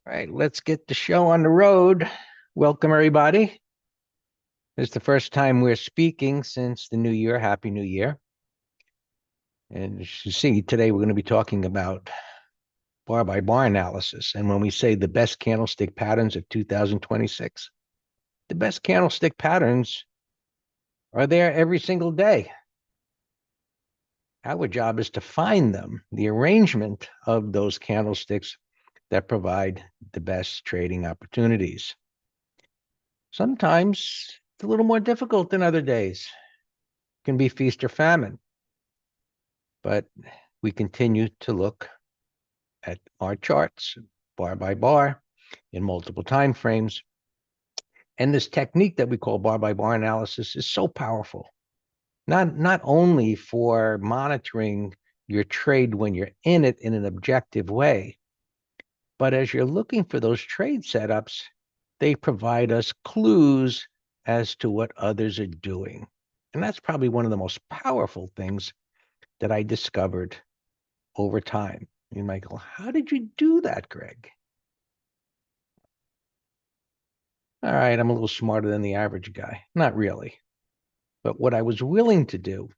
All right, let's get the show on the road. Welcome, everybody. It's the first time we're speaking since the new year. Happy New Year. And as you see, today we're going to be talking about bar by bar analysis. And when we say the best candlestick patterns of 2026, the best candlestick patterns are there every single day. Our job is to find them, the arrangement of those candlesticks that provide the best trading opportunities. Sometimes it's a little more difficult than other days. It can be feast or famine. But we continue to look at our charts bar by bar in multiple time frames. And this technique that we call bar by bar analysis is so powerful, not only for monitoring your trade when you're in it in an objective way, but as you're looking for those trade setups, they provide us clues as to what others are doing. And that's probably one of the most powerful things that I discovered over time. You might go, how did you do that, Greg? All right, I'm a little smarter than the average guy. Not really. But what I was willing to do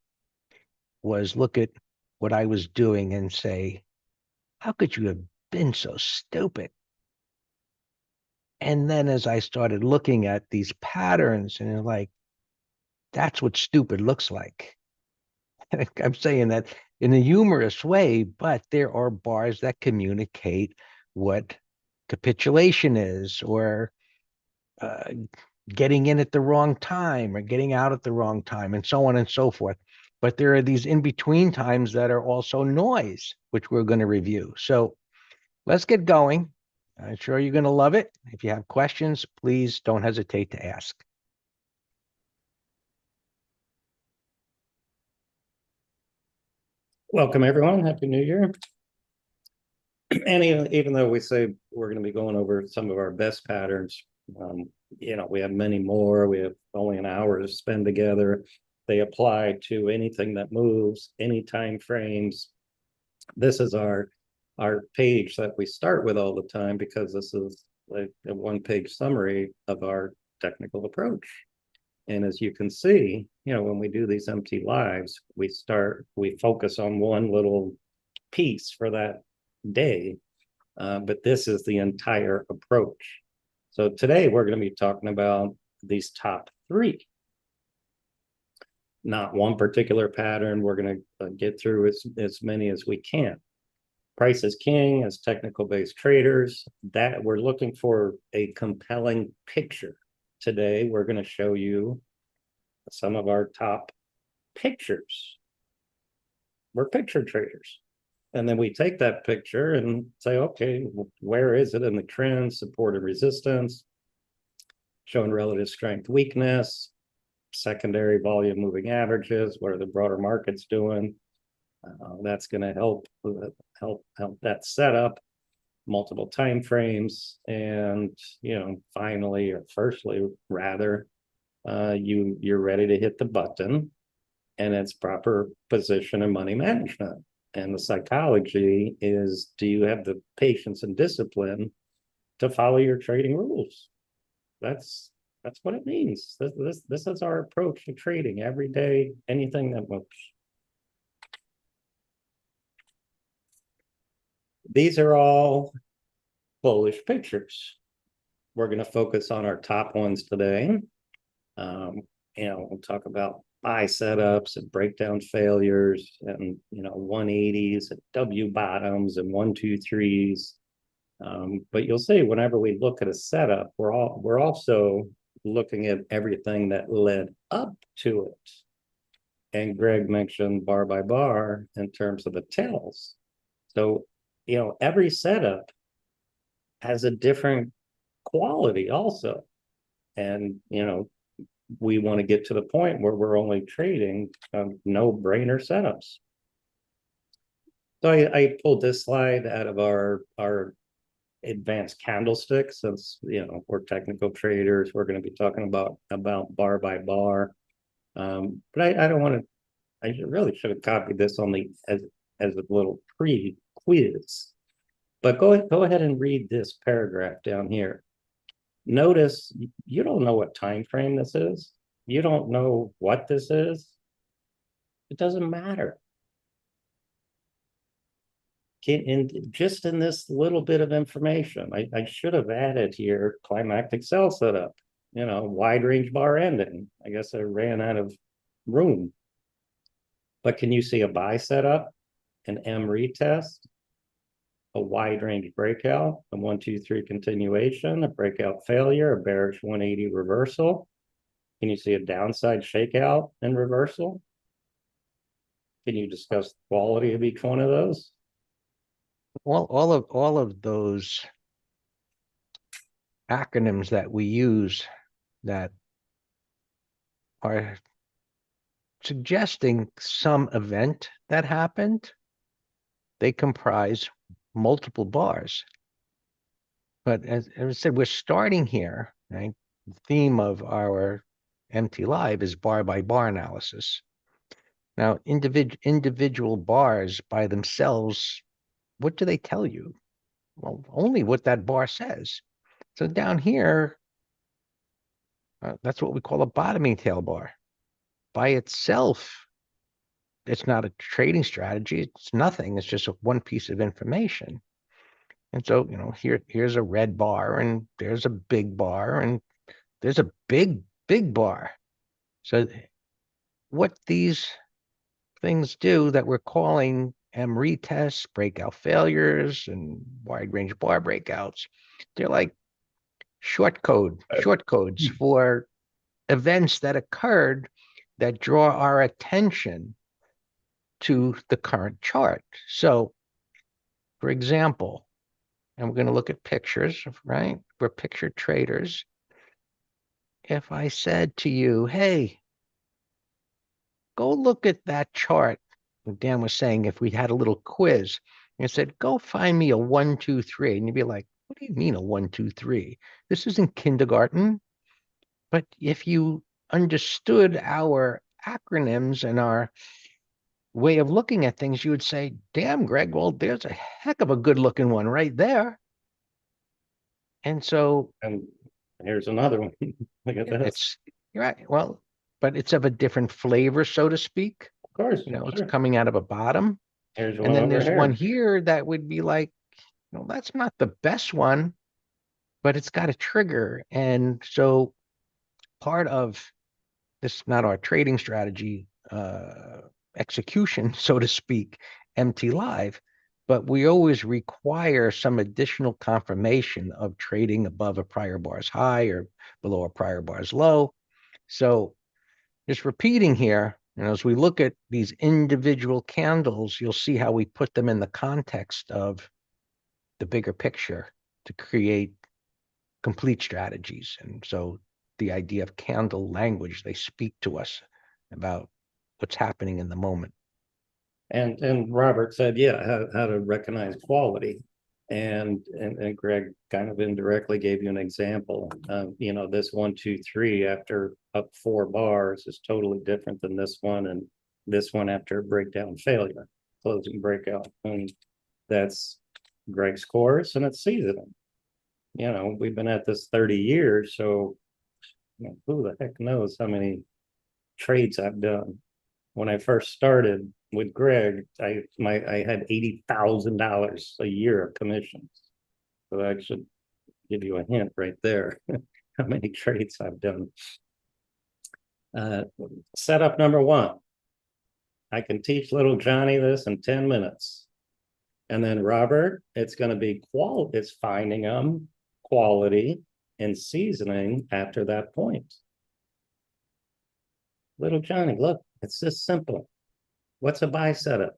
was look at what I was doing and say, how could you have been so stupid? And then as I started looking at these patterns and you're like, that's what stupid looks like. I'm saying that in a humorous way, but there are bars that communicate what capitulation is, or getting in at the wrong time or getting out at the wrong time, and so on and so forth. But there are these in-between times that are also noise, which we're going to review. So let's get going. I'm sure you're going to love it. If you have questions, please don't hesitate to ask. Welcome, everyone. Happy New Year. And even though we say we're going to be going over some of our best patterns, we have many more. We have only an hour to spend together. They apply to anything that moves, any time frames. This is our page that we start with all the time because this is like a one-page summary of our technical approach. And as you can see, when we do these empty lives, we focus on one little piece for that day, but this is the entire approach. So today we're going to be talking about these top three. Not one particular pattern. We're going to get through as many as we can. Price is king as technical-based traders. That we're looking for a compelling picture. Today, we're going to show you some of our top pictures. We're picture traders. And then we take that picture and say, okay, where is it in the trend, support and resistance, showing relative strength, weakness, secondary volume moving averages, what are the broader markets doing? That's going to help that setup, multiple time frames, and finally, or firstly rather, you're ready to hit the button, and it's proper position and money management. And the psychology is, do you have the patience and discipline to follow your trading rules? That's what it means. This is our approach to trading every day, anything that moves. These are all bullish pictures. We're going to focus on our top ones today. We'll talk about buy setups and breakdown failures and 180s and W bottoms and 1-2-3s. But you'll see whenever we look at a setup, we're also looking at everything that led up to it. And Greg mentioned bar by bar in terms of the tails. So every setup has a different quality also. And we want to get to the point where we're only trading no-brainer setups. So I pulled this slide out of our advanced candlesticks. Since we're technical traders, we're going to be talking about bar by bar. But I don't want to. I really should have copied this only as a little pre-quiz. But go ahead and read this paragraph down here. Notice you don't know what time frame this is. You don't know what this is. It doesn't matter. Just in this little bit of information, I should have added here climactic sell setup, wide range bar ending. I guess I ran out of room. But can you see a buy setup, an M retest, a wide range breakout, a 1, 2, 3 continuation, a breakout failure, a bearish 180 reversal? Can you see a downside shakeout and reversal? Can you discuss the quality of each one of those? All of those acronyms that we use that are suggesting some event that happened, they comprise multiple bars. But as I said, we're starting here, right? The theme of our MT Live is bar by bar analysis. Now, individual bars by themselves, what do they tell you? Well, only what that bar says. So down here, that's what we call a bottoming tail bar. By itself, it's not a trading strategy. It's nothing. It's just one piece of information. And so, here's a red bar, and there's a big bar, and there's a big bar. So what these things do that we're calling M retests, breakout failures, and wide range bar breakouts, they're like short codes for events that occurred that draw our attention to the current chart. So, for example, and we're going to look at pictures, right? We're picture traders. If I said to you, hey, go look at that chart. Dan was saying if we had a little quiz, and said, go find me a 1, 2, 3. And you'd be like, what do you mean a 1, 2, 3? This isn't kindergarten. But if you understood our acronyms and our way of looking at things, you would say, damn, Greg, well, there's a heck of a good looking one right there. And so, and here's another one. Look at this. You're right. Well, but it's of a different flavor, so to speak. Of course. It's coming out of a bottom. Here's and one then over there's here. one here that would be like, that's not the best one, but it's got a trigger. And so part of this, not our trading strategy execution, so to speak, MT Live, but we always require some additional confirmation of trading above a prior bar's high or below a prior bar's low. So just repeating here, as we look at these individual candles, you'll see how we put them in the context of the bigger picture to create complete strategies. And so the idea of candle language, they speak to us about what's happening in the moment. And Robert said, yeah, how to recognize quality. And Greg kind of indirectly gave you an example. This 1, 2, 3 after up 4 bars is totally different than this one, and this one after a breakdown failure, closing breakout. And that's Greg's course, and it's seasoning. We've been at this 30 years, so who the heck knows how many trades I've done. When I first started with Greg, I had $80,000 a year of commissions. So that should give you a hint right there how many trades I've done. Setup number 1. I can teach little Johnny this in 10 minutes. And then Robert, it's going to be it's finding them, quality, and seasoning after that point. Little Johnny, look, it's this simple. What's a buy setup?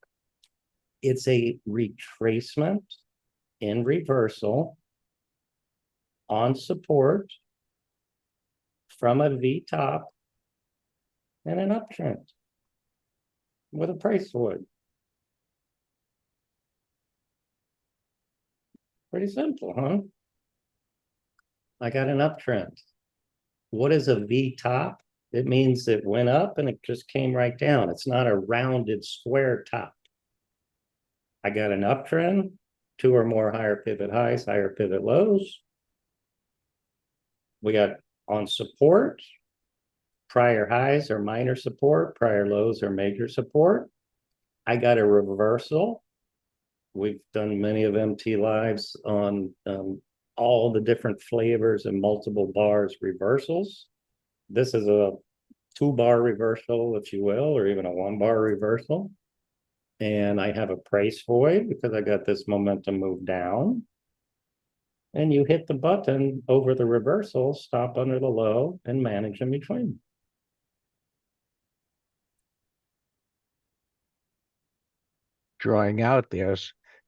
It's a retracement in reversal on support from a V top and an uptrend with a price wood. Pretty simple, huh? I got an uptrend. What is a V top? It means it went up and it just came right down. It's not a rounded square top. I got an uptrend. two or more higher pivot highs, higher pivot lows. We got on support, prior highs or minor support, prior lows or major support. I got a reversal. We've done many of MT lives on all the different flavors and multiple bars reversals. This is a 2-bar reversal, if you will, or even a 1-bar reversal. And I have a price void because I got this momentum move down. And you hit the button over the reversal, stop under the low, and manage in between. Drawing out there,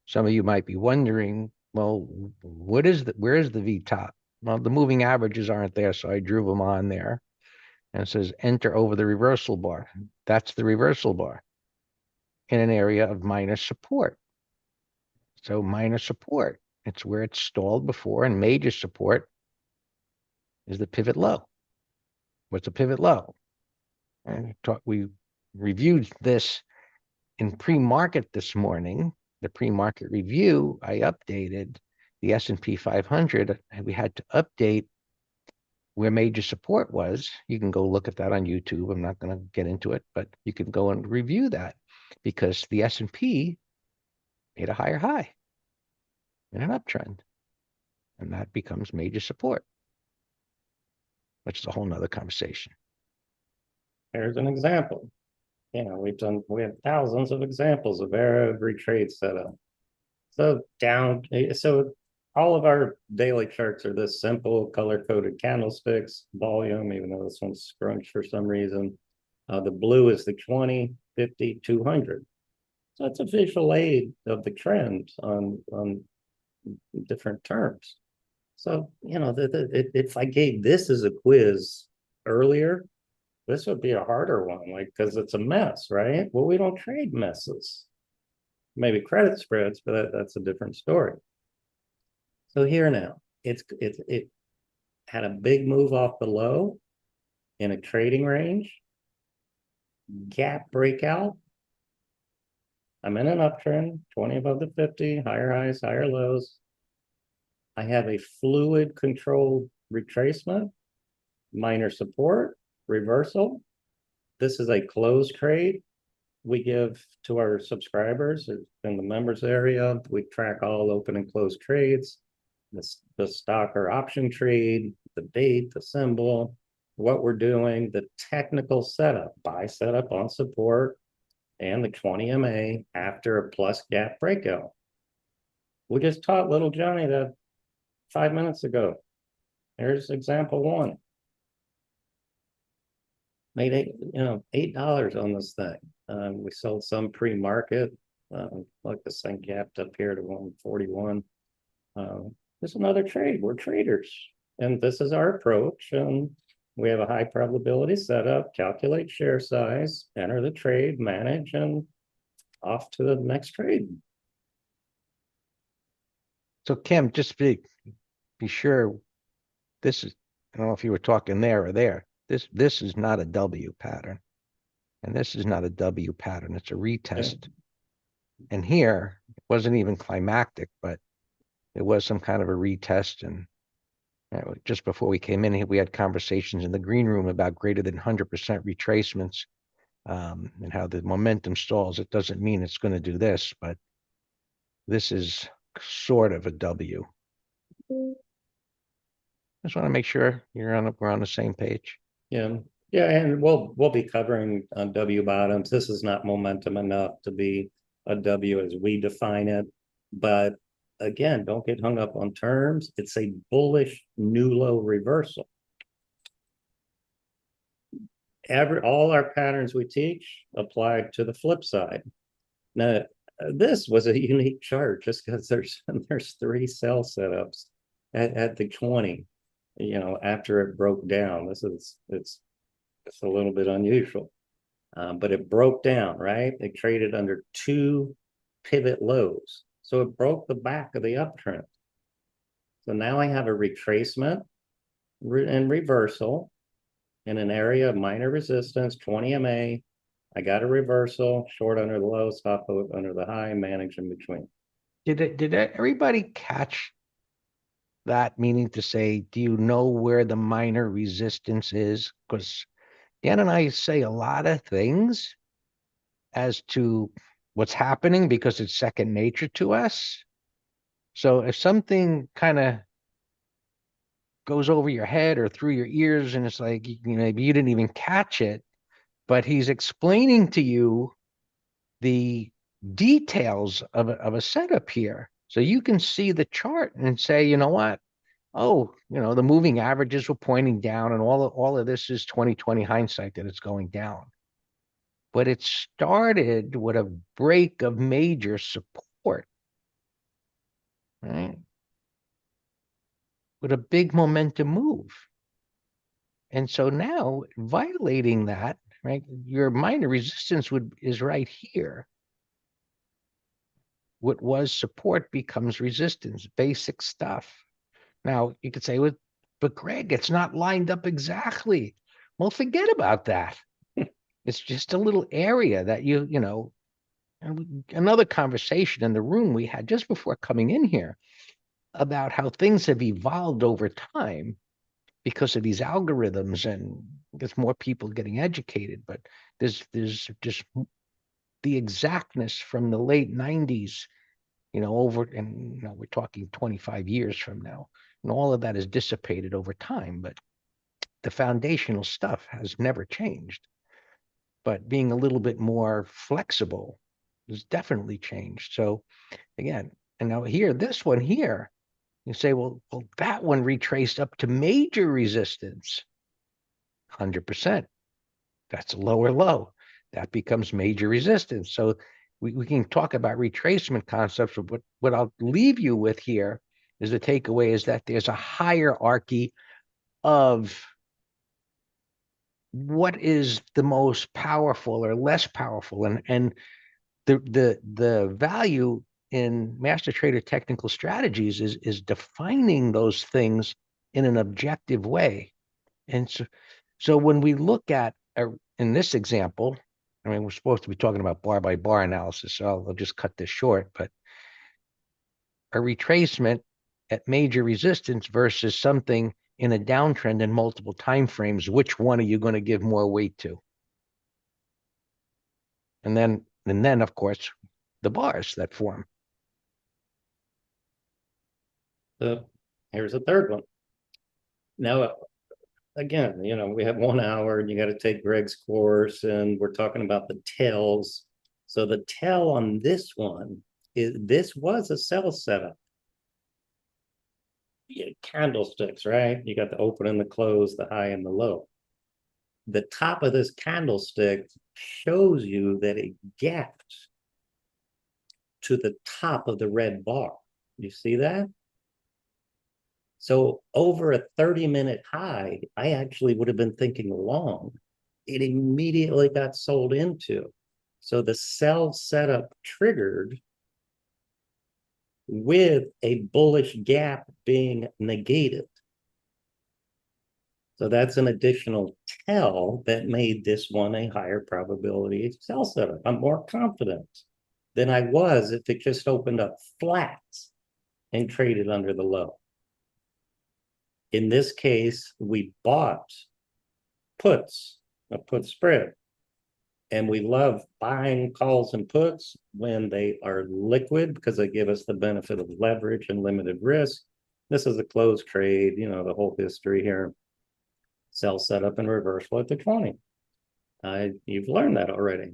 some of you might be wondering, well, where is the V top? Well, the moving averages aren't there, so I drew them on there. And it says enter over the reversal bar. That's the reversal bar in an area of minor support. So minor support, it's where it's stalled before, and major support is the pivot low. What's a pivot low? And we reviewed this in pre-market this morning. The pre-market review, I updated the S&P 500. We had to update where major support was. You can go look at that on YouTube. I'm not going to get into it, but you can go and review that because the S&P made a higher high in an uptrend, and that becomes major support, which is a whole nother conversation. Here's an example. We have thousands of examples of every trade setup. So all of our daily charts are this simple, color-coded candlesticks, volume, even though this one's scrunched for some reason. The blue is the 20, 50, 200. So it's a visual aid of the trend on different terms. So, if I gave this as a quiz earlier, this would be a harder one, because it's a mess, right? Well, we don't trade messes. Maybe credit spreads, but that's a different story. So here now, it had a big move off the low in a trading range, gap breakout. I'm in an uptrend, 20 above the 50, higher highs, higher lows. I have a fluid controlled retracement, minor support, reversal. This is a closed trade. We give to our subscribers in the members area. We track all open and closed trades, the stock or option trade, the date, the symbol, what we're doing, the technical setup, buy setup on support, and the 20 MA after a plus gap breakout. We just taught little Johnny that 5 minutes ago. Here's example one. Made $8 on this thing. We sold some pre-market. Like this thing gapped up here to 141. There's another trade. We're traders, and this is our approach. And we have a high probability setup. Calculate share size, enter the trade, manage, and off to the next trade. So Kim, just be sure this is, I don't know if you were talking there or there. This is not a W pattern. And this is not a W pattern. It's a retest. Yeah. And here, it wasn't even climactic, but it was some kind of a retest. And just before we came in here, we had conversations in the green room about greater than 100% retracements and how the momentum stalls. It doesn't mean it's going to do this, but this is sort of a W. Just want to make sure we're on the same page. Yeah, and we'll be covering W bottoms. This is not momentum enough to be a W as we define it, but again, don't get hung up on terms. It's a bullish new low reversal. All our patterns we teach apply to the flip side. Now, this was a unique chart just because there's 3 sell setups at the 20. After it broke down. It's a little bit unusual, but it broke down, right? It traded under 2 pivot lows, so it broke the back of the uptrend. So now I have a retracement and reversal in an area of minor resistance, 20 MA. I got a reversal, short under the low, stop under the high, manage in between. Did everybody catch that? Meaning to say, do you know where the minor resistance is? Because Dan and I say a lot of things as to what's happening because it's second nature to us. So if something kind of goes over your head or through your ears and it's like, maybe you didn't even catch it, but he's explaining to you the details of a setup here. So you can see the chart and say, you know what? Oh, the moving averages were pointing down and all of this is 2020 hindsight that it's going down. But it started with a break of major support, right? With a big momentum move. And so now violating that, right? Your minor resistance is right here. What was support becomes resistance, basic stuff. Now you could say, well, but Greg, it's not lined up exactly. Well, forget about that. It's just a little area that and another conversation in the room we had just before coming in here about how things have evolved over time because of these algorithms and there's more people getting educated, but there's just the exactness from the late 90s, over, and we're talking 25 years from now, and all of that is dissipated over time, but the foundational stuff has never changed. But being a little bit more flexible has definitely changed. So again, and now here, this one here, you say, well, that one retraced up to major resistance, 100%. That's a lower low. That becomes major resistance. So we can talk about retracement concepts, but what I'll leave you with here is the takeaway is that there's a hierarchy of what is the most powerful or less powerful. And the value in master trader technical strategies is defining those things in an objective way. And so when we look at in this example, I mean, we're supposed to be talking about bar by bar analysis, so I'll just cut this short, but a retracement at major resistance versus something in a downtrend in multiple time frames, which one are you going to give more weight to? And then of course, the bars that form. So here's a third one. Now, again, we have 1 hour and you got to take Greg's course and we're talking about the tells. So the tell on this one is this was a sell setup. Candlesticks, right? You got the open and the close, the high and the low. The top of this candlestick shows you that it gapped to the top of the red bar. You see that? So over a 30-minute high, I actually would have been thinking long. It immediately got sold into. So the sell setup triggered with a bullish gap being negated. So that's an additional tell that made this one a higher probability sell setup. I'm more confident than I was if it just opened up flat and traded under the low. In this case, we bought puts, a put spread. And we love buying calls and puts when they are liquid because they give us the benefit of leverage and limited risk. This is a closed trade, the whole history here. Sell setup and reversal at the 20. You've learned that already.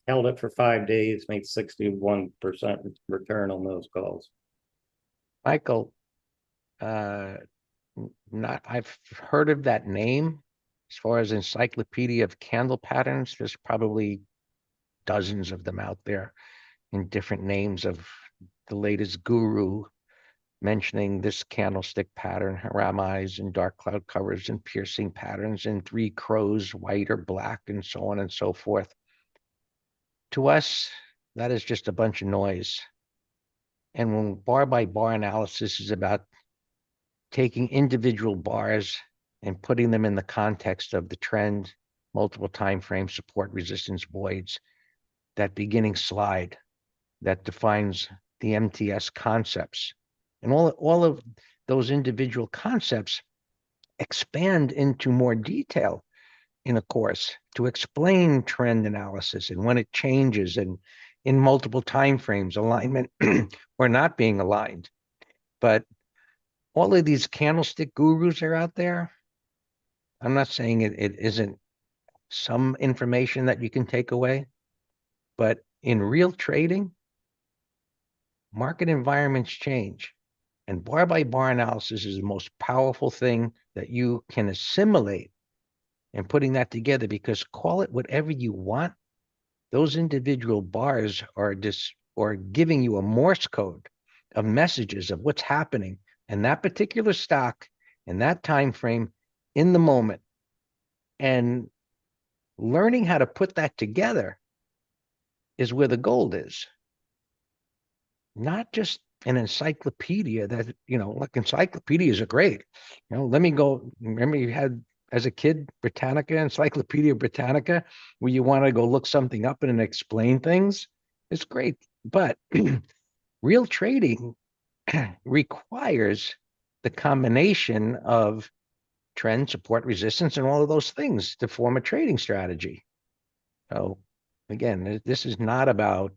Held it for 5 days, made 61% return on those calls. Michael, I've heard of that name. As far as encyclopedia of candle patterns, there's probably dozens of them out there in different names of the latest guru mentioning this candlestick pattern, haram eyes and dark cloud covers and piercing patterns and three crows, white or black, and so on and so forth. To us, that is just a bunch of noise. And when bar by bar analysis is about taking individual bars and putting them in the context of the trend, multiple time frames, support, resistance, voids, that beginning slide that defines the MTS concepts. And all of those individual concepts expand into more detail in a course to explain trend analysis and when it changes and in multiple time frames, alignment or not being aligned. But all of these candlestick gurus are out there. I'm not saying it isn't some information that you can take away, but in real trading, market environments change. And bar by bar analysis is the most powerful thing that you can assimilate and putting that together, because call it whatever you want, those individual bars are giving you a Morse code of messages of what's happening in that particular stock in that time frame in the moment. And learning how to put that together is where the gold is. Not just an encyclopedia that, like encyclopedias are great. Remember you had, as a kid, Britannica, Encyclopedia Britannica, where you want to go look something up and explain things. It's great. But real trading requires the combination of trend, support, resistance, and all of those things to form a trading strategy. So again, this is not about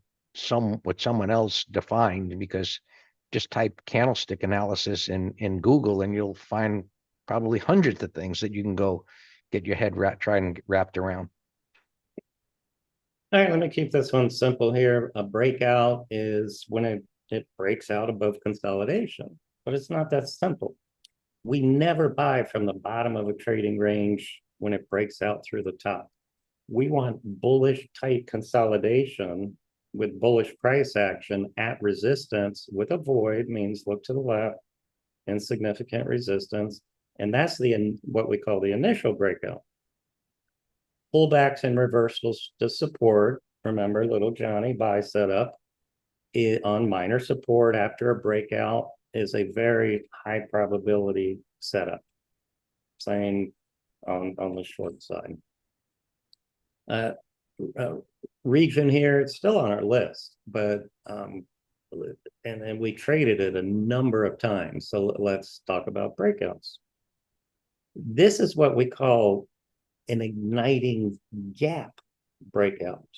what someone else defined, because just type candlestick analysis in Google and you'll find probably hundreds of things that you can go get your head wrapped around. All right, let me keep this one simple here. A breakout is when it breaks out above consolidation, but it's not that simple. We never buy from the bottom of a trading range when it breaks out through the top. We want bullish tight consolidation with bullish price action at resistance with a void, means look to the left, insignificant resistance. And that's what we call the initial breakout. Pullbacks and reversals to support. Remember, little Johnny buy setup on minor support after a breakout is a very high probability setup. Same on the short side. Region here, it's still on our list, but and then we traded it a number of times. So let's talk about breakouts. This is what we call an igniting gap breakout.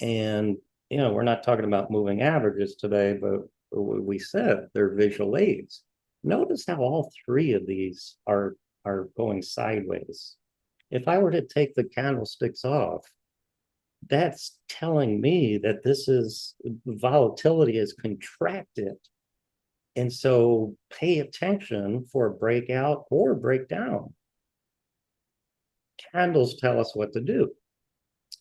And we're not talking about moving averages today, but we said they're visual aids. Notice how all three of these are going sideways. If I were to take the candlesticks off, that's telling me that volatility is contracted. And so pay attention for a breakout or breakdown. Candles tell us what to do.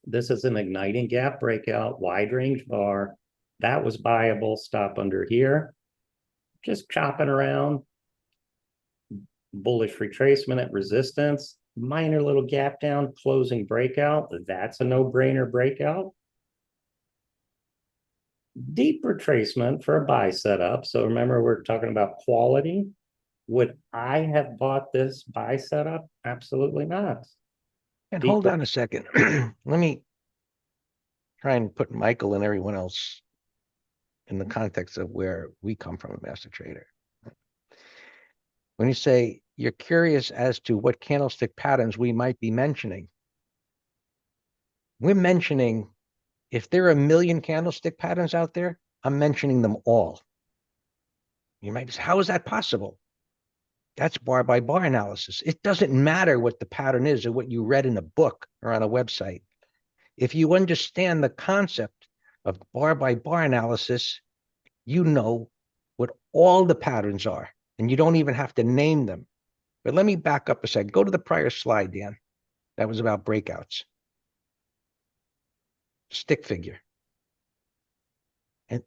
This is an igniting gap breakout, wide range bar. That was buyable, stop under here. Just chopping around. Bullish retracement at resistance. Minor little gap down, closing breakout. That's a no-brainer breakout. Deep retracement for a buy setup. So remember, we're talking about quality. Would I have bought this buy setup? Absolutely not. And hold on a second. Let me try and put Michael and everyone else in the context of where we come from, a master trader. When you say you're curious as to what candlestick patterns we might be mentioning, we're mentioning, if there are 1 million candlestick patterns out there, I'm mentioning them all. You might say, how is that possible? That's bar by bar analysis. It doesn't matter what the pattern is or what you read in a book or on a website. If you understand the concept of bar by bar analysis, you know what all the patterns are, and you don't even have to name them. But let me back up a second. Go to the prior slide, Dan. That was about breakouts. Stick figure. And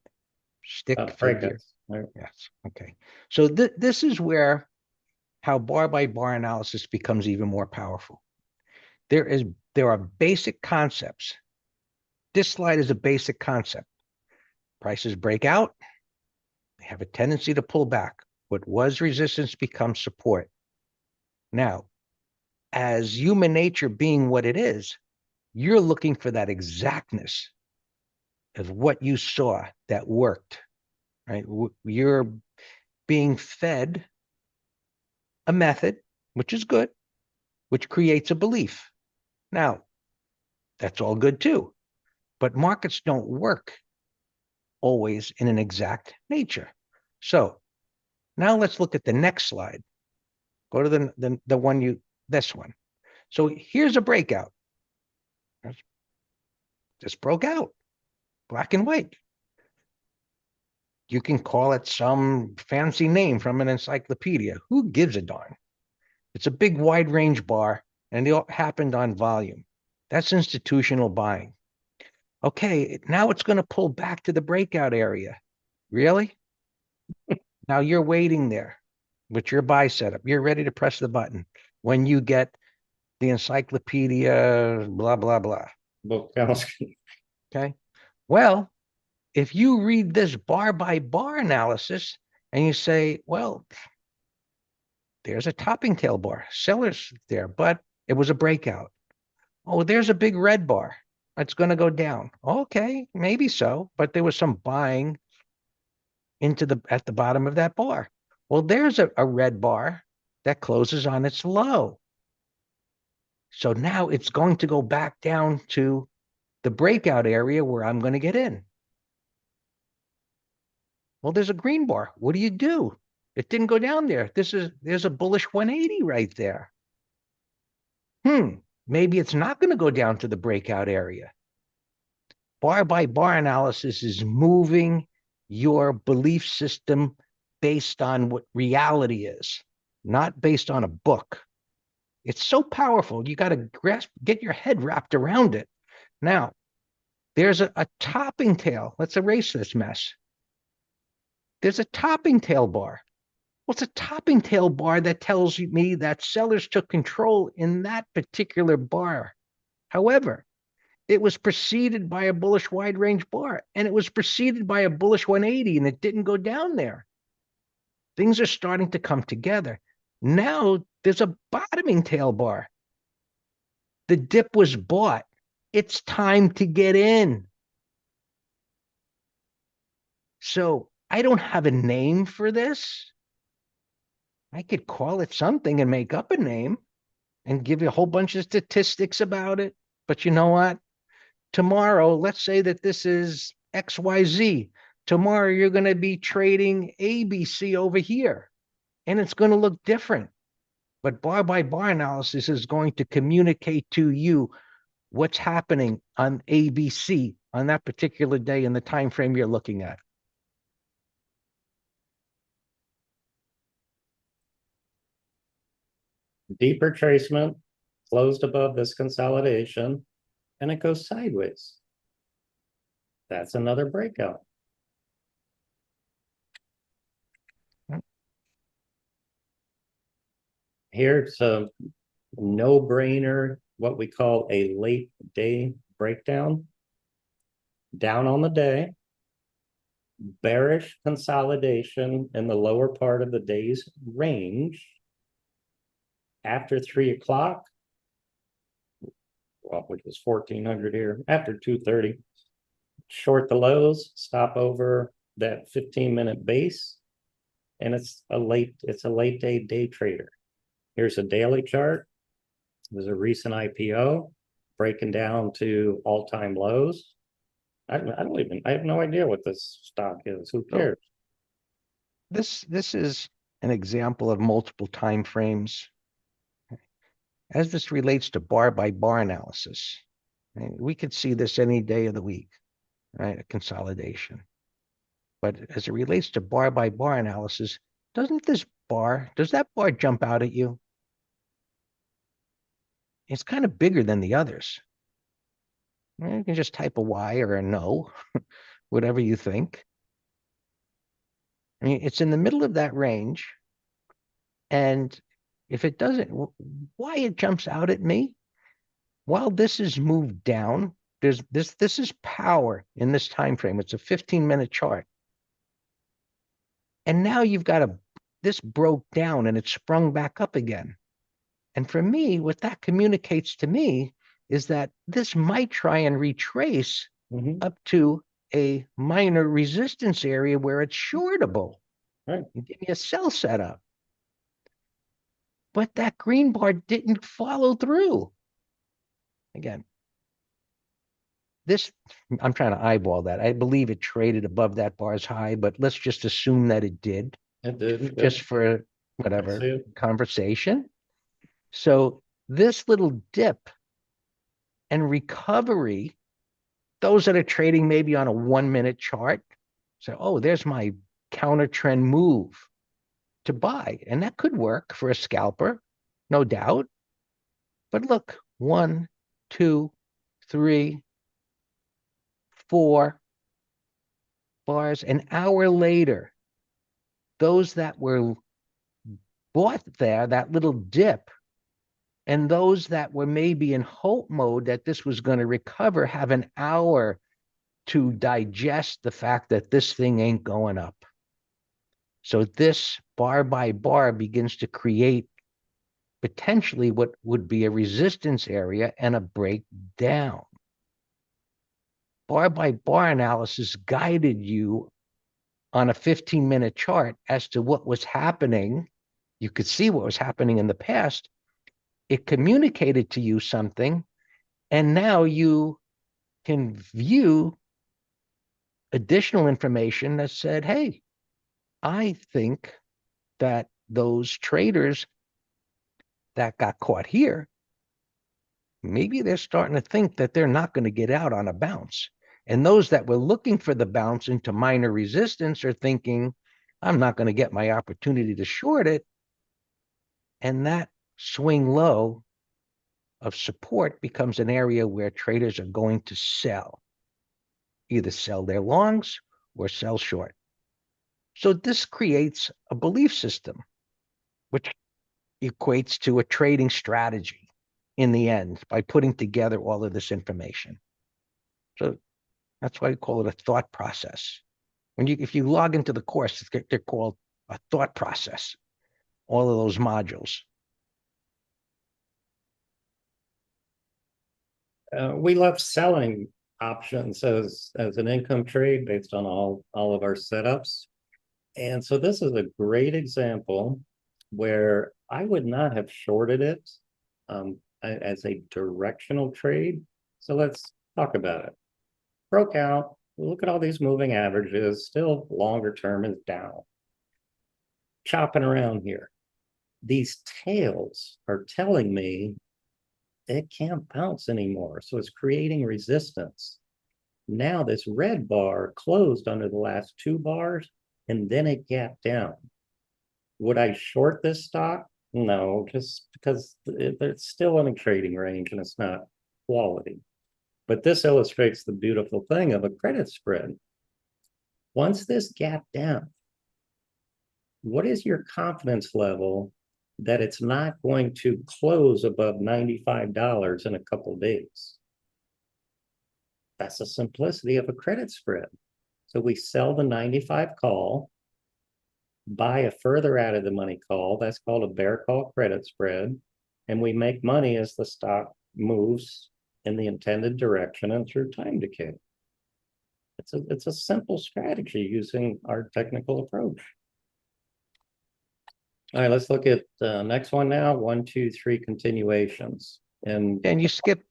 stick figure. Right. Yes. Okay. So this is where how bar by bar analysis becomes even more powerful. There are basic concepts. This slide is a basic concept. Prices break out. They have a tendency to pull back. What was resistance becomes support. Now, as human nature being what it is, you're looking for that exactness. of what you saw that worked, right? You're being fed a method, which is good, which creates a belief. Now, that's all good too, but markets don't work always in an exact nature. So now let's look at the next slide. Go to the one this one. So here's a breakout. This broke out, black and white. You can call it some fancy name from an encyclopedia. Who gives a darn? It's a big wide range bar, and it all happened on volume. That's institutional buying. Okay, now it's going to pull back to the breakout area. Really? Now you're waiting there with your buy setup. You're ready to press the button when you get the encyclopedia, blah, blah, blah. Bukowski. Okay. Well, if you read this bar by bar analysis and you say, well, there's a topping tail bar, sellers there, but it was a breakout. Oh, there's a big red bar. It's going to go down. Okay, maybe so, but there was some buying at the bottom of that bar. Well, there's a red bar that closes on its low. So now it's going to go back down to the breakout area where I'm going to get in. Well, there's a green bar. What do you do? It didn't go down there. There's a bullish 180 right there. Maybe it's not going to go down to the breakout area. Bar by bar analysis is moving your belief system based on what reality is, not based on a book. It's so powerful. You got to get your head wrapped around it. Now, there's a topping tail. Let's erase this mess. There's a topping tail bar. Well, it's a topping tail bar that tells me that sellers took control in that particular bar. However, it was preceded by a bullish wide range bar, and it was preceded by a bullish 180, and it didn't go down there. Things are starting to come together. Now there's a bottoming tail bar. The dip was bought. It's time to get in. So I don't have a name for this. I could call it something and make up a name and give you a whole bunch of statistics about it. But you know what? Tomorrow, let's say that this is XYZ. Tomorrow, you're going to be trading ABC over here, and it's going to look different. But bar by bar analysis is going to communicate to you what's happening on ABC on that particular day in the time frame you're looking at. Deeper tracement, closed above this consolidation, and it goes sideways. That's another breakout. Here's a no-brainer, what we call a late day breakdown. Down on the day, bearish consolidation in the lower part of the day's range. After 3 o'clock, well, which was 1400 here, after 2:30, short the lows, stop over that 15-minute base, and it's a late day trader. Here's a daily chart. There's a recent IPO breaking down to all-time lows. I have no idea what this stock is. Who cares? This is an example of multiple time frames. As this relates to bar by bar analysis, right, we could see this any day of the week, right? A consolidation. But as it relates to bar by bar analysis, does that bar jump out at you? It's kind of bigger than the others. You can just type a Y or a no, whatever you think. I mean, it's in the middle of that range. And if it doesn't, why it jumps out at me? While this is moved down, this is power in this time frame. It's a 15-minute chart. And now you've got this broke down and it sprung back up again. And for me, what that communicates to me is that this might try and retrace up to a minor resistance area where it's shortable. Right. You give me a sell setup. But that green bar didn't follow through. Again, this, I'm trying to eyeball that. I believe it traded above that bar's high, but let's just assume that it did, It did. just for I whatever see it. conversation. So this little dip and recovery, those that are trading maybe on a 1-minute chart say, oh, there's my counter trend move to buy. And that could work for a scalper, no doubt. But look, 1, 2, 3, 4 bars. An hour later, those that were bought there, that little dip, and those that were maybe in hope mode that this was going to recover have an hour to digest the fact that this thing ain't going up. So this bar by bar begins to create potentially what would be a resistance area and a breakdown. Bar by bar analysis guided you on a 15-minute chart as to what was happening. You could see what was happening in the past. It communicated to you something, and now you can view additional information that said, hey, I think that those traders that got caught here, maybe they're starting to think that they're not going to get out on a bounce. And those that were looking for the bounce into minor resistance are thinking, I'm not going to get my opportunity to short it. And that swing low of support becomes an area where traders are going to sell, either sell their longs or sell short. So this creates a belief system, which equates to a trading strategy in the end by putting together all of this information. So that's why I call it a thought process. If you log into the course, they're called a thought process, all of those modules. We love selling options as an income trade based on all of our setups. And so this is a great example where I would not have shorted it as a directional trade. So let's talk about it. Broke out. Look at all these moving averages. Still longer term is down. Chopping around here. These tails are telling me it can't bounce anymore. So it's creating resistance. Now this red bar closed under the last 2 bars, and then it gapped down. Would I short this stock? No, just because it's still in a trading range and it's not quality. But this illustrates the beautiful thing of a credit spread. Once this gapped down, what is your confidence level that it's not going to close above $95 in a couple of days? That's the simplicity of a credit spread. So we sell the 95 call, buy a further out of the money call. That's called a bear call credit spread. And we make money as the stock moves in the intended direction and through time decay. It's a simple strategy using our technical approach. All right, let's look at the next one now. 1, 2, 3 continuations. And you skip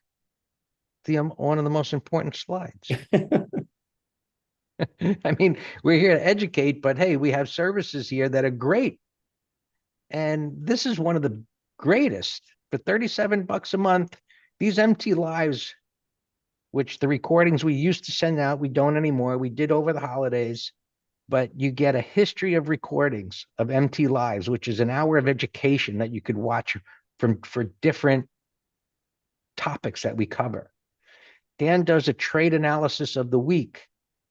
one of the most important slides. I mean, we're here to educate, but hey, we have services here that are great. And this is one of the greatest. For $37 a month, these MT Lives, which the recordings we used to send out, we don't anymore. We did over the holidays, but you get a history of recordings of MT Lives, which is an hour of education that you could watch for different topics that we cover. Dan does a trade analysis of the week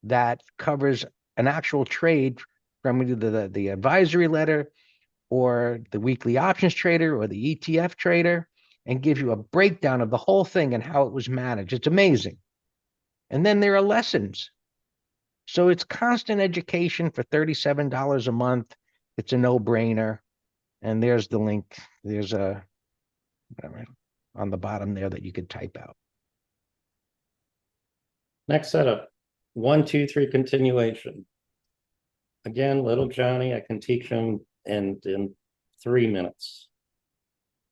that covers an actual trade from either the advisory letter or the weekly options trader or the ETF trader, and gives you a breakdown of the whole thing and how it was managed. It's amazing. And then there are lessons. So it's constant education for $37 a month. It's a no-brainer. And there's the link. There's whatever on the bottom there that you could type out. next setup. 1, 2, 3 continuation. Again, little Johnny, I can teach him in 3 minutes.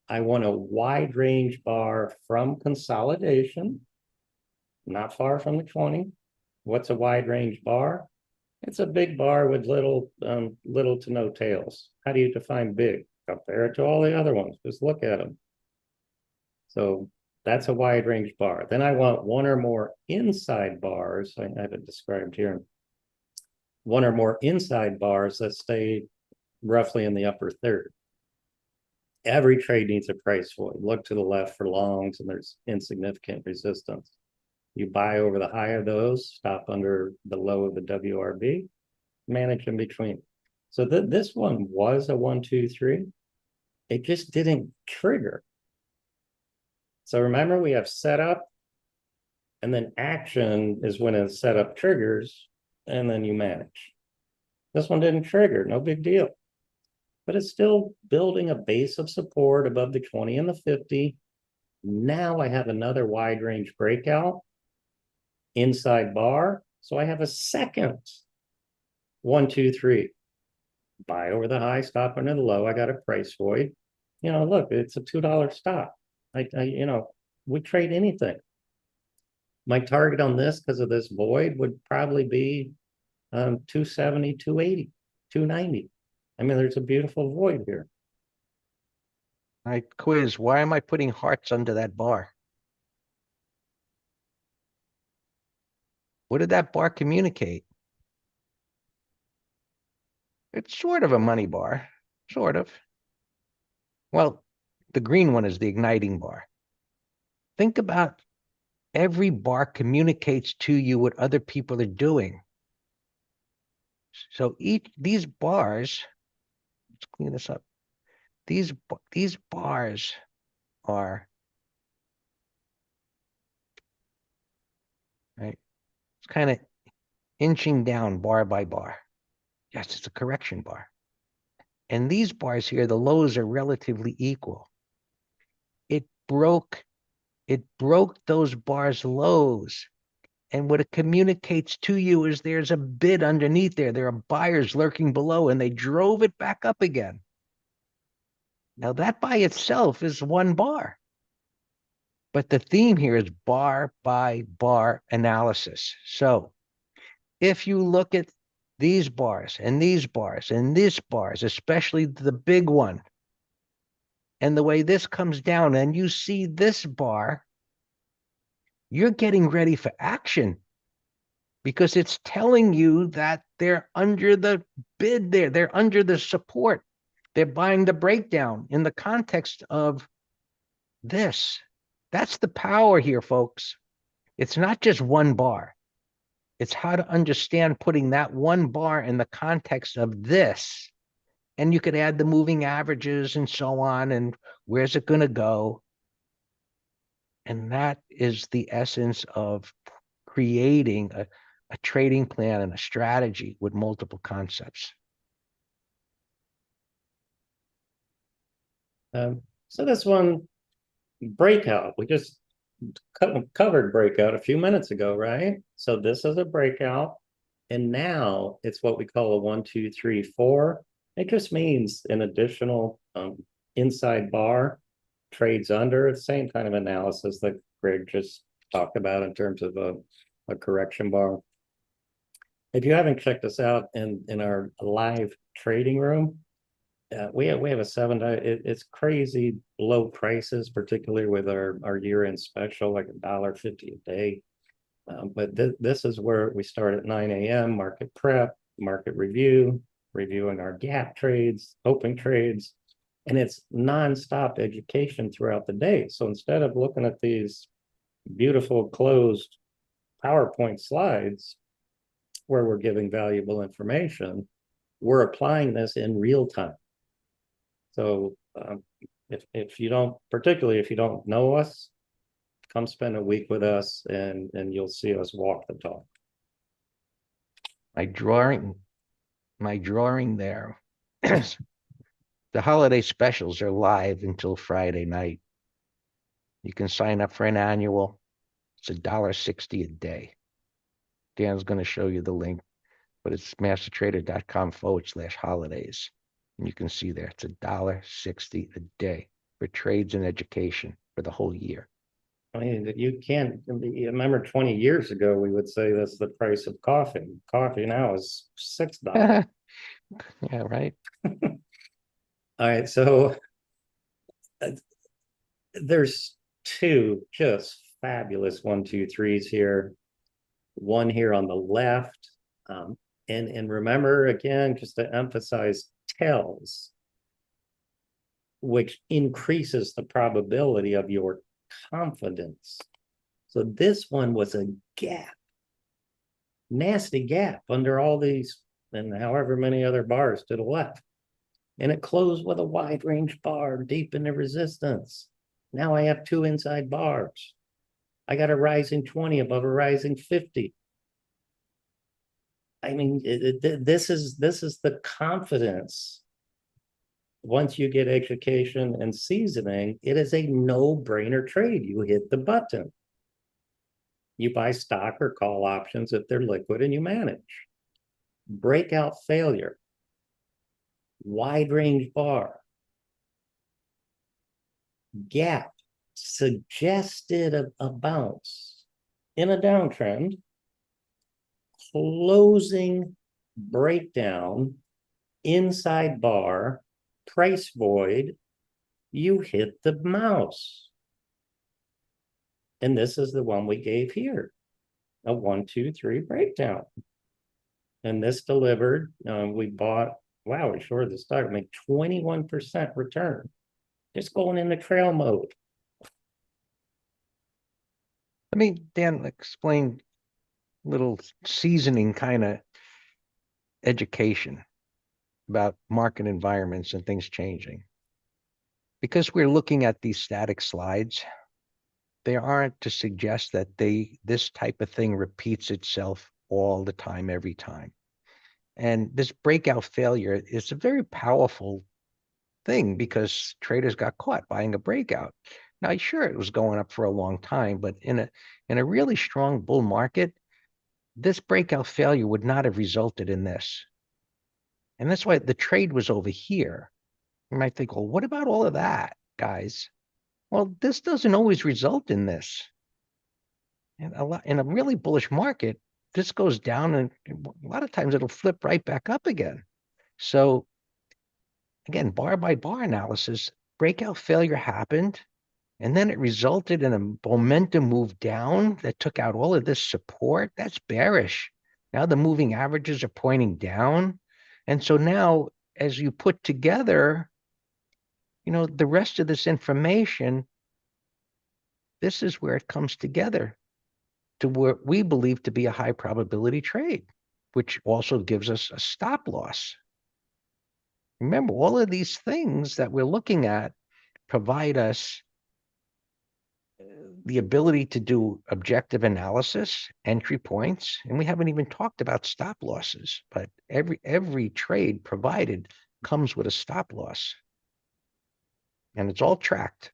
I want a wide range bar from consolidation, not far from the 20. What's a wide range bar? It's a big bar with little to no tails. How do you define big? Compare it to all the other ones. Just look at them. So that's a wide range bar. Then I want one or more inside bars. I have it described here. One or more inside bars that stay roughly in the upper third. Every trade needs a price void. Look to the left for longs, and there's insignificant resistance. You buy over the high of those, stop under the low of the WRB, manage in between. So this one was a 1, 2, 3. It just didn't trigger. So remember, we have setup, and then action is when a setup triggers, and then you manage. This one didn't trigger, no big deal. But it's still building a base of support above the 20 and the 50. Now I have another wide range breakout, inside bar. So I have a second 1, 2, 3. Buy over the high, stop under the low. I got a price void. Look, it's a $2 stop. We trade anything. My target on this, because of this void, would probably be 270, 280, 290. I mean, there's a beautiful void here. I quiz, why am I putting hearts under that bar? What did that bar communicate? It's sort of a money bar, sort of. Well, the green one is the igniting bar. Think about every bar communicates to you what other people are doing. So these bars, let's clean this up. These bars are, right? It's kind of inching down bar by bar. Yes, it's a correction bar. And these bars here, the lows are relatively equal. It broke those bars' lows. And what it communicates to you is there's a bid underneath there. There are buyers lurking below, and they drove it back up again. Now, that by itself is one bar. But the theme here is bar by bar analysis. So if you look at these bars and these bars and these bars, especially the big one, and the way this comes down, and you see this bar, you're getting ready for action because it's telling you that they're under the bid there. They're under the support. They're buying the breakdown in the context of this. That's the power here, folks. It's not just one bar. It's how to understand putting that one bar in the context of this. And you could add the moving averages and so on, and where's it going to go? And that is the essence of creating a trading plan and a strategy with multiple concepts. So this one, breakout, we just covered breakout a few minutes ago, right? So this is a breakout, and now it's what we call a 1, 2, 3, 4. It just means an additional inside bar, trades under. The same kind of analysis that Greg just talked about in terms of a correction bar. If you haven't checked us out in our live trading room, we have a it's crazy low prices, particularly with our year-end special, like $1.50 a day. But this is where we start at 9 a.m. market prep, market review, reviewing our gap trades, open trades, and it's nonstop education throughout the day. So instead of looking at these beautiful closed PowerPoint slides where we're giving valuable information, we're applying this in real time. So if you don't, particularly if you don't know us, come spend a week with us and you'll see us walk the talk. My drawing there. The holiday specials are live until Friday night. You can sign up for an annual. It's $1.60 a day. Dan's going to show you the link, but it's mastertrader.com/holidays. And you can see there, it's $1.60 a day for trades and education for the whole year. I mean, you can't, you remember 20 years ago, we would say that's the price of coffee. Coffee now is $6. Yeah, right. All right, so there's two just fabulous 1, 2, 3s here. One here on the left. And remember, again, just to emphasize, tells, which increases the probability of your confidence. So this one was a gap, nasty gap under all these and however many other bars to the left. And it closed with a wide range bar deep in the resistance. Now I have two inside bars. I got a rising 20 above a rising 50. I mean, this is the confidence. Once you get education and seasoning, it is a no-brainer trade. You hit the button. You buy stock or call options if they're liquid and you manage. Breakout failure. Wide range bar. Gap suggested a bounce in a downtrend. Closing breakdown, inside bar, price void, you hit the mouse. And this is the one we gave here, a 1, 2, 3 breakdown. And this delivered, we bought, wow, we shorted the stock, made 21% return. Just going into trail mode. Let me, Dan, explain little seasoning kind of education about market environments and things changing. Because we're looking at these static slides, they aren't to suggest that this type of thing repeats itself all the time, every time. And this breakout failure is a very powerful thing because traders got caught buying a breakout. Now, sure, it was going up for a long time, but in a really strong bull market, this breakout failure would not have resulted in this. And that's why the trade was over here. You might think, well, what about all of that, guys? Well, this doesn't always result in this. And in a really bullish market, this goes down and a lot of times it'll flip right back up again. So again, bar by bar analysis, breakout failure happened, and then it resulted in a momentum move down that took out all of this support. That's bearish. Now the moving averages are pointing down. And so now, as you put together, the rest of this information, this is where it comes together to what we believe to be a high probability trade, which also gives us a stop loss. Remember, all of these things that we're looking at provide us the ability to do objective analysis, entry points, and we haven't even talked about stop losses, but every trade provided comes with a stop loss. And it's all tracked.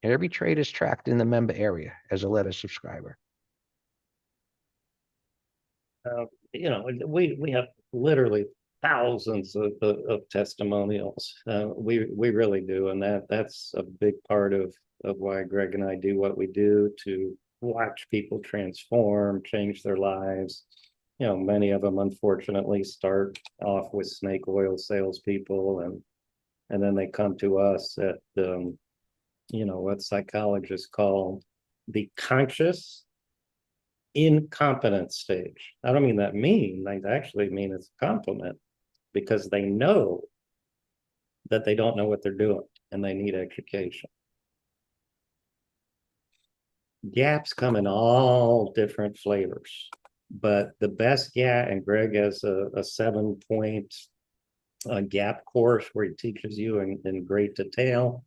Every trade is tracked in the member area as a letter subscriber. We have literally thousands of testimonials. We really do, and that's a big part of why Greg and I do what we do, to watch people transform, change their lives. Many of them unfortunately start off with snake oil salespeople, and then they come to us at what psychologists call the conscious incompetent stage. I don't mean that mean, I actually mean it's a compliment, because they know that they don't know what they're doing and they need education. Gaps come in all different flavors, but the best gap, and Greg has a 7-point gap course where he teaches you in great detail.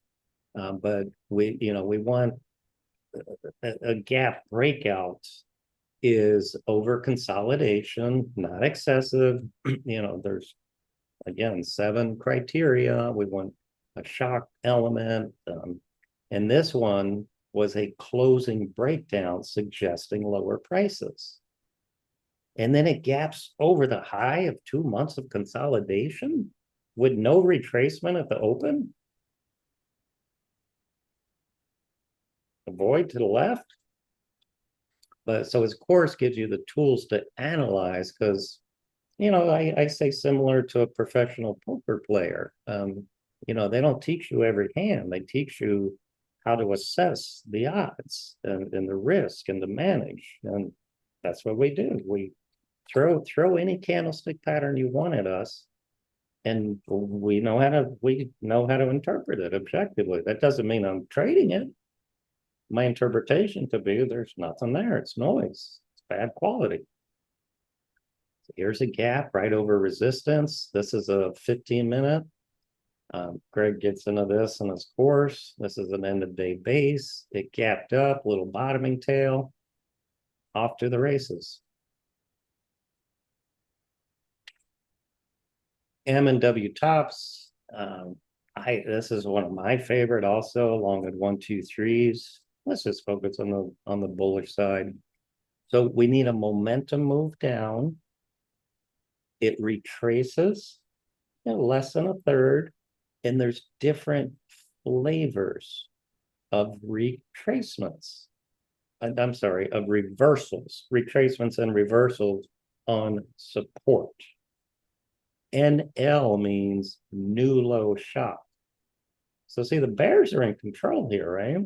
But we want a gap breakout is over consolidation, not excessive. There's again 7 criteria. We want a shock element, and this one was a closing breakdown suggesting lower prices. And then it gaps over the high of 2 months of consolidation with no retracement at the open. The void to the left. But so his course gives you the tools to analyze, because, you know, I say similar to a professional poker player. You know, they don't teach you every hand. They teach you how to assess the odds and the risk and to manage. And that's what we do. We throw any candlestick pattern you want at us, and we know how to interpret it objectively. That doesn't mean I'm trading it. My interpretation could be there's nothing there. It's noise. It's bad quality. So here's a gap right over resistance. This is a 15-minute. Greg gets into this in his course. This is an end of day base. It gapped up, little bottoming tail, off to the races. M and W tops. This is one of my favorite also, along with 1, 2, 3s. Let's just focus on the bullish side. So we need a momentum move down. It retraces, you know, less than a third, and there's different flavors of retracements. I'm sorry, of reversals, retracements and reversals on support. NL means new low shot. So see, the bears are in control here, right?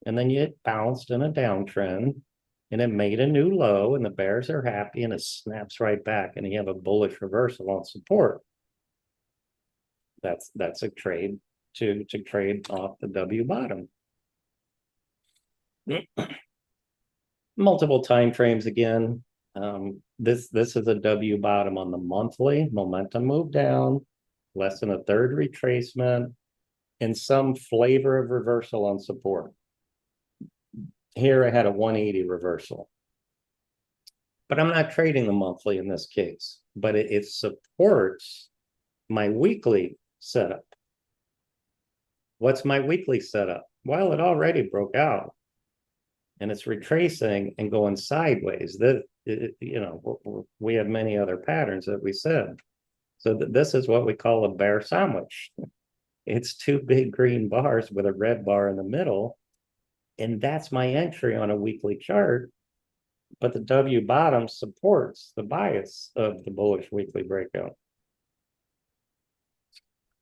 And then it bounced in a downtrend, and it made a new low, and the bears are happy, and it snaps right back, and you have a bullish reversal on support. That's a trade to trade off the W bottom. Multiple time frames again. This is a W bottom on the monthly, momentum move down, less than a third retracement, and some flavor of reversal on support. Here I had a 180 reversal, but I'm not trading the monthly in this case, but it supports my weekly setup. What's my weekly setup? Well, it already broke out, and it's retracing and going sideways. You know, we have many other patterns that we said. So this is what we call a bear sandwich. It's 2 big green bars with a red bar in the middle. And that's my entry on a weekly chart. But the W bottom supports the bias of the bullish weekly breakout.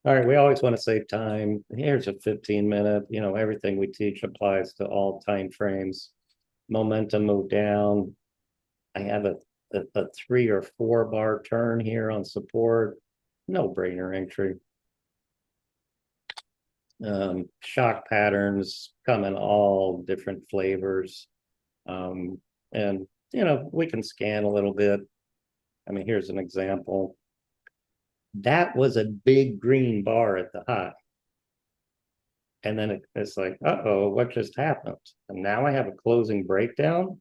All right, we always want to save time. Here's a 15-minute, you know, everything we teach applies to all time frames. Momentum move down. I have a 3 or 4 bar turn here on support. No brainer entry. Shock patterns come in all different flavors. And, you know, we can scan a little bit. I mean, here's an example. That was a big green bar at the high. And then it's like, uh-oh, what just happened? And now I have a closing breakdown.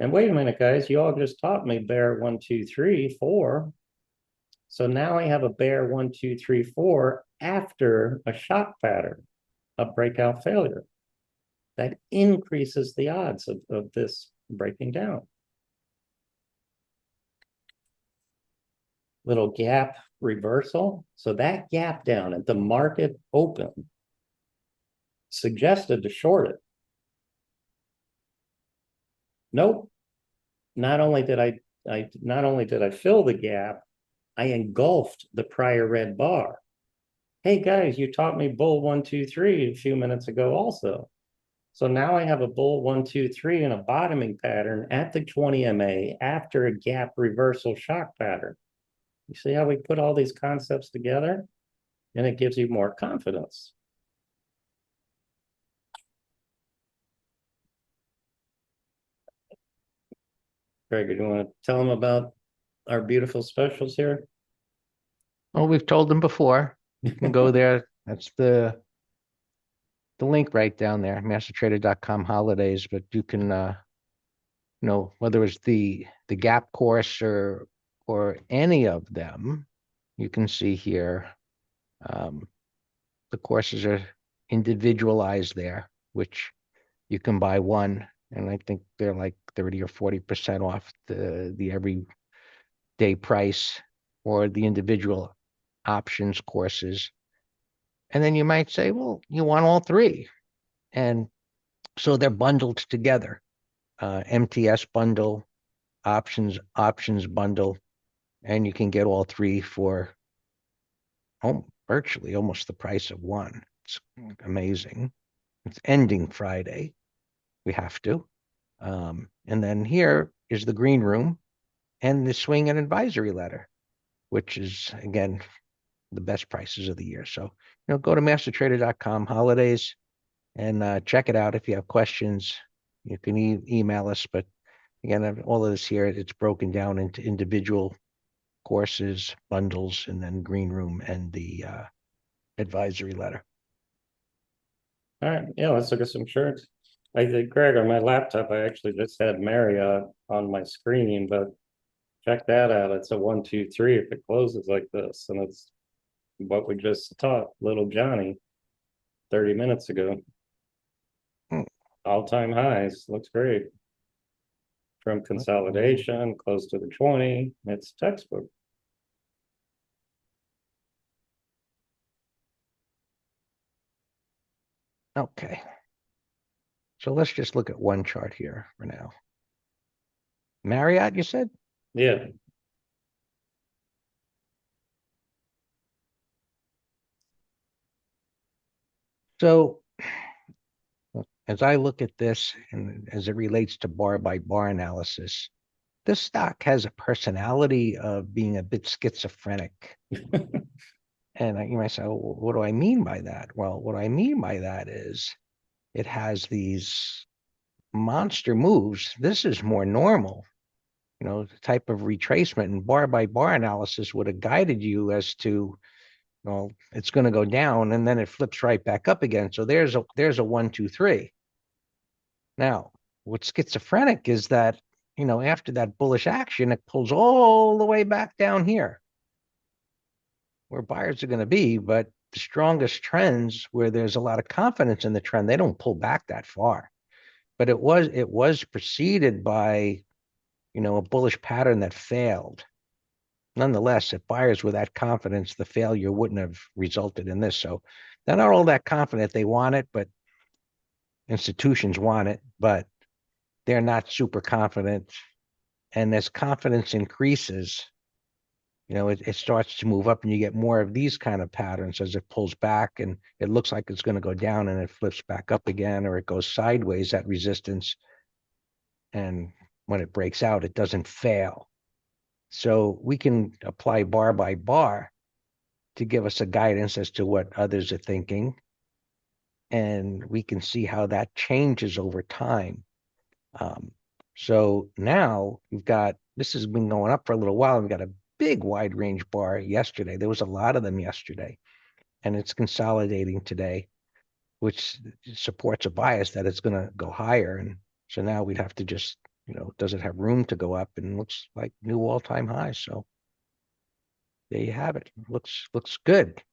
And wait a minute, guys, you all just taught me bear 1, 2, 3, 4. So now I have a bear 1, 2, 3, 4 after a shock pattern, a breakout failure. That increases the odds of this breaking down. Little gap reversal. So that gap down at the market open suggested to short it. Nope. Not only did I fill the gap, I engulfed the prior red bar. Hey guys, you taught me bull 1, 2, 3 a few minutes ago also. So now I have a bull 1, 2, 3 and a bottoming pattern at the 20 MA after a gap reversal shock pattern. You see how we put all these concepts together? And it gives you more confidence. Greg, do you want to tell them about our beautiful specials here? Well, we've told them before. You can go there. That's the link right down there, mastertrader.com holidays. But you can, you know, whether it's the gap course or any of them, you can see here. The courses are individualized there, which you can buy one And I think they're like 30 or 40% off the everyday price or the individual options courses. And then you might say, well, you want all three. And so they're bundled together. MTS bundle, options bundle, and you can get all three for virtually almost the price of one. It's amazing. It's ending Friday. We have to. And then here is the green room and the swing and advisory letter, which is, again, the best prices of the year. So, go to mastertrader.com holidays and check it out. If you have questions, you can email us. But again, all of this here, it's broken down into individual courses, bundles, and then green room and the advisory letter. All right, yeah, let's look at some shirts. I think, Greg, on my laptop, I actually just had Marriott on my screen, but check that out. It's a 1, 2, 3 if it closes like this, and it's what we just taught little Johnny 30 minutes ago. All-time highs, looks great. From consolidation, close to the 20, it's textbook. Okay. So let's just look at one chart here for now. Marriott, you said? Yeah. So as I look at this and as it relates to bar by bar analysis, this stock has a personality of being a bit schizophrenic. And you might say, well, what do I mean by that? Well, what I mean by that is it has these monster moves. This is more normal. The type of retracement and bar by bar analysis would have guided you as to, it's going to go down and then it flips right back up again. So there's a 1, 2, 3. Now, what's schizophrenic is that, after that bullish action, it pulls all the way back down here where buyers are going to be. But the strongest trends where there's a lot of confidence in the trend, they don't pull back that far. But it was preceded by, a bullish pattern that failed. Nonetheless, if buyers were that confident, the failure wouldn't have resulted in this. So they're not all that confident. They want it, but institutions want it, but they're not super confident. And as confidence increases, it starts to move up and you get more of these kind of patterns as it pulls back and it looks like it's going to go down and it flips back up again, or it goes sideways at resistance. And when it breaks out, it doesn't fail. So we can apply bar by bar to give us a guidance as to what others are thinking. And we can see how that changes over time. So now this has been going up for a little while. We've got a big wide range bar yesterday. There was a lot of them yesterday, and it's consolidating today, which supports a bias that it's going to go higher. And so now we'd have to just, does it have room to go up? And it looks like new all-time high. So there you have it. Looks good.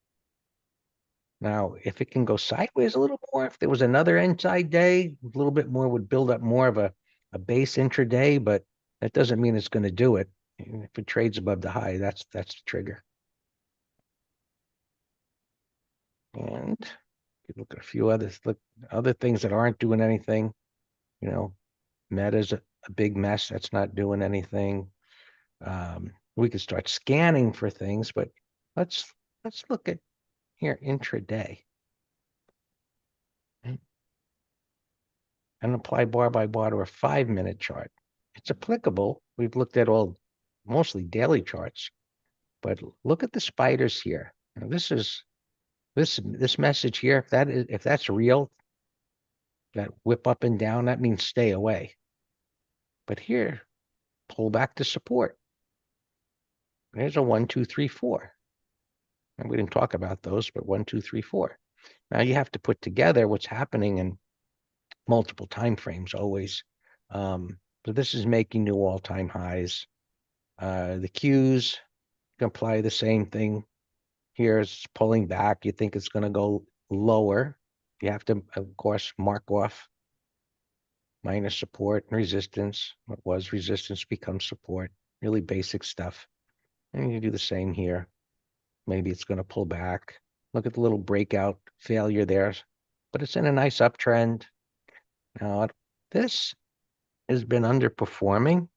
Now, if it can go sideways a little more, if there was another inside day, a little bit more would build up more of a base intraday, but that doesn't mean it's going to do it. If it trades above the high, that's the trigger. And you look at a few other things that aren't doing anything. Meta's a big mess that's not doing anything. We could start scanning for things, but let's look at here intraday and apply bar by bar to a 5-minute chart. It's applicable. We've looked at mostly daily charts, but look at the spiders here. Now, this message here. If that's real, that whip up and down, that means stay away. But here, pull back to support. There's a 1, 2, 3, 4. And we didn't talk about those, but 1, 2, 3, 4. Now you have to put together what's happening in multiple time frames always. So this is making new all-time highs. The Qs can apply the same thing. Here it's pulling back. You think it's going to go lower. You have to, of course, mark off minus support and resistance. What was resistance becomes support. Really basic stuff. And you do the same here. Maybe it's going to pull back. Look at the little breakout failure there, but it's in a nice uptrend. Now, this has been underperforming.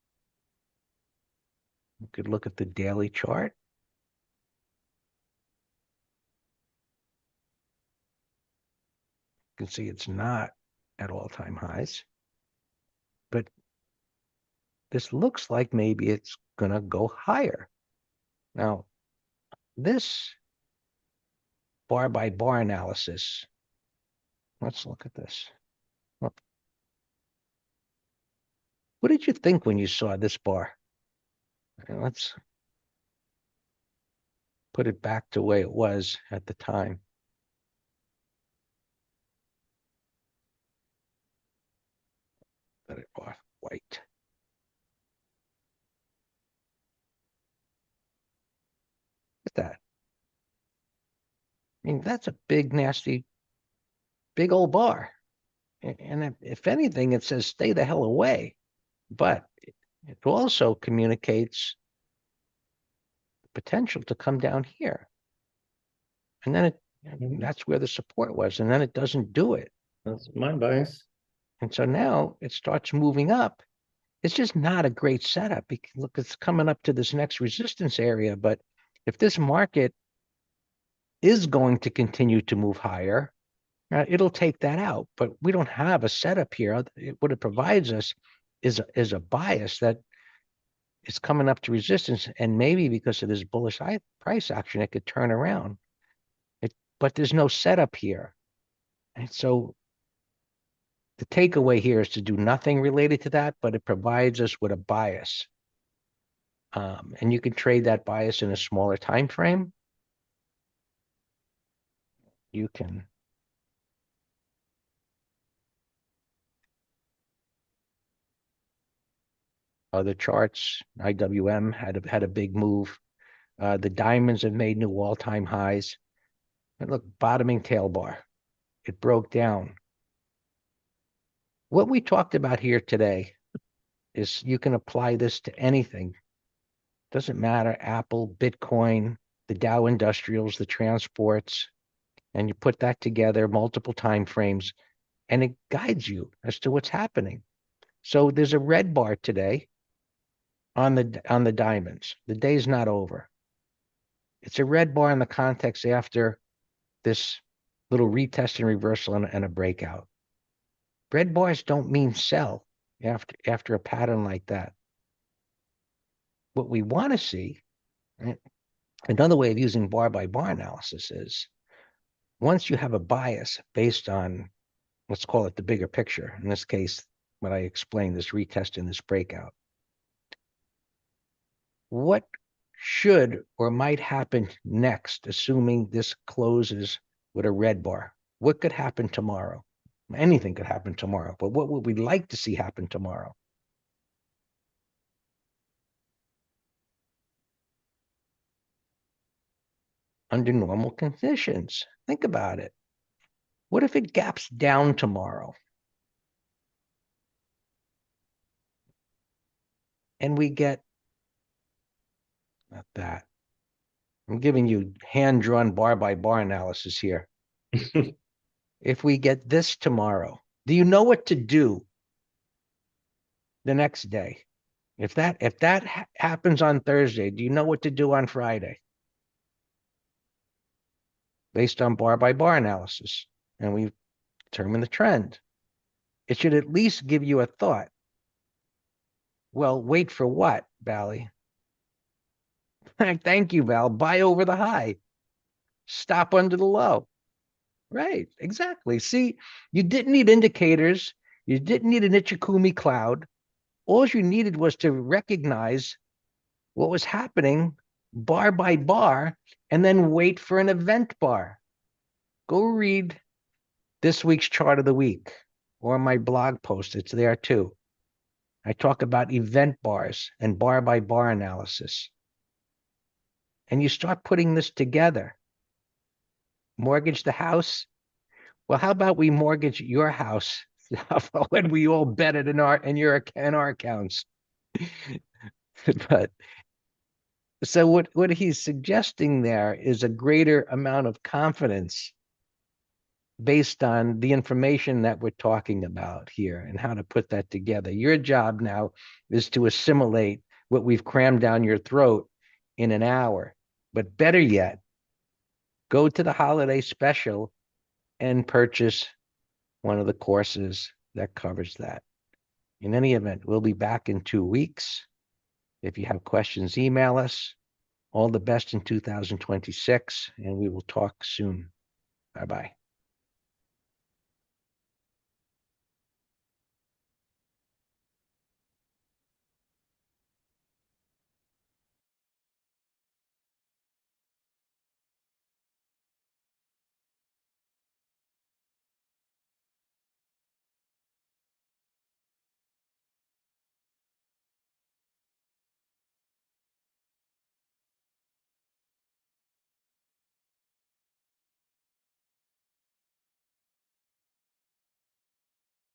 You could look at the daily chart. You can see it's not at all-time highs, but this looks like maybe it's going to go higher. Now, this bar by bar analysis, let's look at this. What did you think when you saw this bar? Let's put it back to the way it was at the time. Let it off white. Look at that. I mean, that's a big, nasty, big old bar. And if anything, it says stay the hell away. But it also communicates the potential to come down here. And then that's where the support was. And then it doesn't do it. That's my bias. And so now it starts moving up. It's just not a great setup. Look, it's coming up to this next resistance area. But if this market is going to continue to move higher, it'll take that out. But we don't have a setup here. What it provides us is a bias that is coming up to resistance. And maybe because of this bullish price action, it could turn around. But there's no setup here. And so the takeaway here is to do nothing related to that, but it provides us with a bias. And you can trade that bias in a smaller time frame. You can other charts. IWM had a big move. The diamonds have made new all-time highs. And look, bottoming tail bar. It broke down. What we talked about here today is you can apply this to anything. Doesn't matter, Apple, Bitcoin, the Dow Industrials, the transports, and you put that together, multiple time frames, and it guides you as to what's happening. So there's a red bar today on the diamonds. The day's not over. It's a red bar in the context after this little retest and reversal and a breakout. Red bars don't mean sell after a pattern like that. What we want to see, right? Another way of using bar by bar analysis is once you have a bias based on, let's call it the bigger picture. In this case, what I explained, this retest and this breakout. What should or might happen next, assuming this closes with a red bar? What could happen tomorrow? Anything could happen tomorrow, but what would we like to see happen tomorrow? Under normal conditions, think about it. What if it gaps down tomorrow? And we get, not that. I'm giving you hand-drawn bar by bar analysis here. If we get this tomorrow, do you know what to do the next day? If that happens on Thursday, do you know what to do on Friday? Based on bar by bar analysis, and we determine the trend. It should at least give you a thought. Well, wait for what, Bally? Thank you, Val. Buy over the high. Stop under the low. Right, exactly. See, you didn't need indicators. You didn't need an Ichikumi cloud. All you needed was to recognize what was happening bar by bar and then wait for an event bar. Go read this week's chart of the week or my blog post. It's there too. I talk about event bars and bar by bar analysis. And you start putting this together. Mortgage the house. Well, how about we mortgage your house when we all bet it in our accounts. But so what he's suggesting there is a greater amount of confidence based on the information that we're talking about here and how to put that together. Your job now is to assimilate what we've crammed down your throat in an hour. But better yet, go to the holiday special and purchase one of the courses that covers that. In any event, we'll be back in 2 weeks. If you have questions, email us. All the best in 2026, and we will talk soon. Bye-bye.